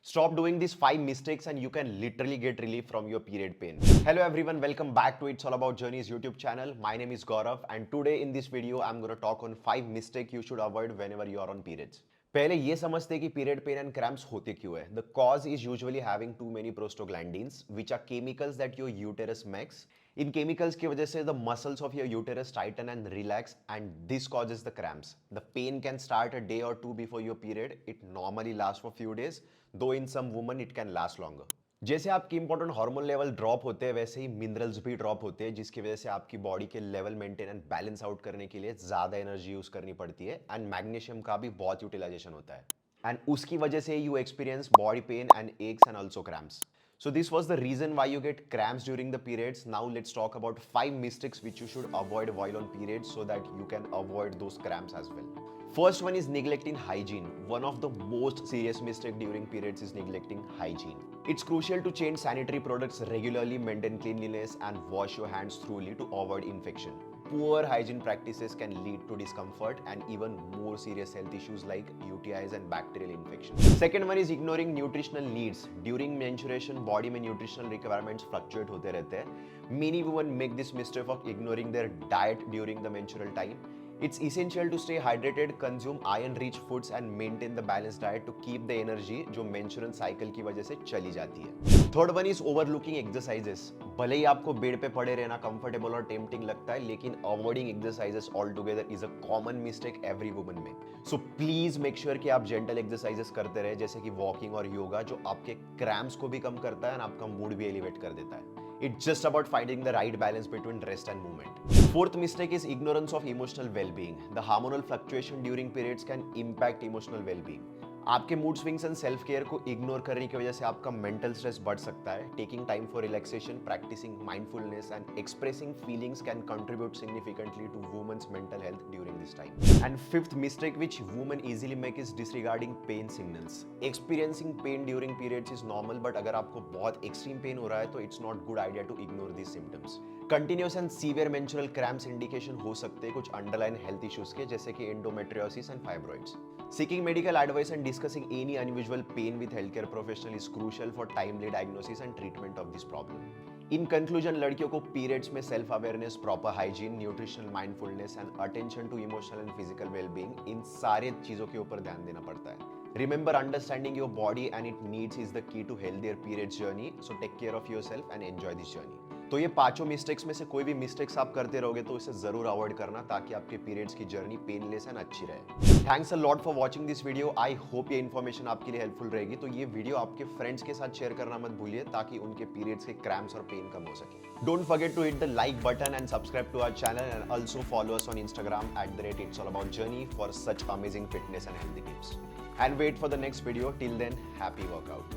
Stop doing these 5 mistakes and you can literally get relief from your period pain. Hello everyone, welcome back to It's All About Journeys YouTube channel. My name is Gaurav and today in this video I'm going to talk on 5 mistakes you should avoid whenever you are on periods. पहले ये समझते कि period pain and cramps होते क्यों है. The cause is usually having too many prostaglandins which are chemicals that your uterus makes. इन chemicals की वजह से the muscles of your uterus tighten and relax and this causes the cramps. The pain can start a day or two before your period. It normally last for few days, though in some women it can last longer. जैसे आपकी important hormone level drop होते हैं वैसे ही minerals भी drop होते हैं, जिसकी वजह से आपकी बॉडी के level maintain and balance out करने के लिए ज्यादा एनर्जी यूज करनी पड़ती है. एंड मैग्नीशियम का भी बहुत यूटिलाइजेशन होता है एंड उसकी वजह से you experience body pain and x and also cramps. So this was the reason why you get cramps during the periods. Now let's talk about 5 mistakes which you should avoid while on periods so that you can avoid those cramps as well. First one is neglecting hygiene. One of the most serious mistake during periods is neglecting hygiene. It's crucial to change sanitary products regularly, maintain cleanliness and wash your hands thoroughly to avoid infection. Poor hygiene practices can lead to discomfort and even more serious health issues like UTIs and bacterial infections. Second one is ignoring nutritional needs. During menstruation, body में nutritional requirements fluctuate होते रहते हैं. Many women make this mistake of ignoring their diet during the menstrual time. It's essential to stay hydrated, consume iron-rich foods and maintain the balanced diet to keep the energy जो menstrual cycle की वजह से चली जाती है. Third one is overlooking exercises. भले ही आपको bed पे पड़े रहना कंफर्टेबल और टेम्पटिंग लगता है, लेकिन avoiding exercises all together is a common mistake every woman में. सो प्लीज मेक श्योर कि आप जेंटल एक्सरसाइजेस करते रहे, जैसे कि वॉकिंग और योगा, जो आपके क्रैम्प्स को भी कम करता है और आपका मूड भी एलिवेट कर देता है. It's just about finding the right balance between rest and movement. Fourth mistake is ignorance of emotional well-being. The hormonal fluctuation during periods can impact emotional well-being. आपके mood swings and self care को ignore करने की वजह से आपका mental stress बढ़ सकता है. Taking time for relaxation, practising mindfulness and expressing feelings can contribute significantly to women's mental health during this time. And fifth mistake which women easily make is disregarding pain signals. Experiencing pain during periods is normal, but अगर आपको बहुत extreme pain हो रहा है तो it's not good idea to ignore this symptoms. Continuous and severe menstrual cramps indication हो सकते हैं कुछ अंडरलाइन हेल्थ इश्यूज के, जैसे कि endometriosis and fibroids. Seeking medical advice and discussing any unusual pain with healthcare professional is crucial for timely diagnosis and treatment of this problem. In conclusion, लड़कियों को periods में self awareness, proper hygiene, nutritional mindfulness and attention to emotional and physical well-being, इन सारे चीजों के ऊपर ध्यान देना पड़ता है. Remember, understanding your body and its needs is the key to healthier periods journey. So take care of yourself and enjoy this journey. तो ये पांचों मिस्टेक्स में से कोई भी मिस्टेक्स आप करते रहोगे तो इसे जरूर अवॉइड करना, ताकि आपके पीरियड्स की जर्नी पेनलेस एंड अच्छी रहे. Thanks a lot for watching this video. I hope ये इन्फॉर्मेशन आपके लिए हेल्पफुल रहेगी. तो ये वीडियो आपके फ्रेंड्स के साथ शेयर करना मत भूलिए, ताकि उनके पीरियड्स के क्रैम्प्स और पेन कम हो सके. Don't forget to hit the like button and subscribe to our channel and also follow us on Instagram @itsallaboujourney for such amazing fitness and healthy tips. And wait for the next video. Till then, happy workout.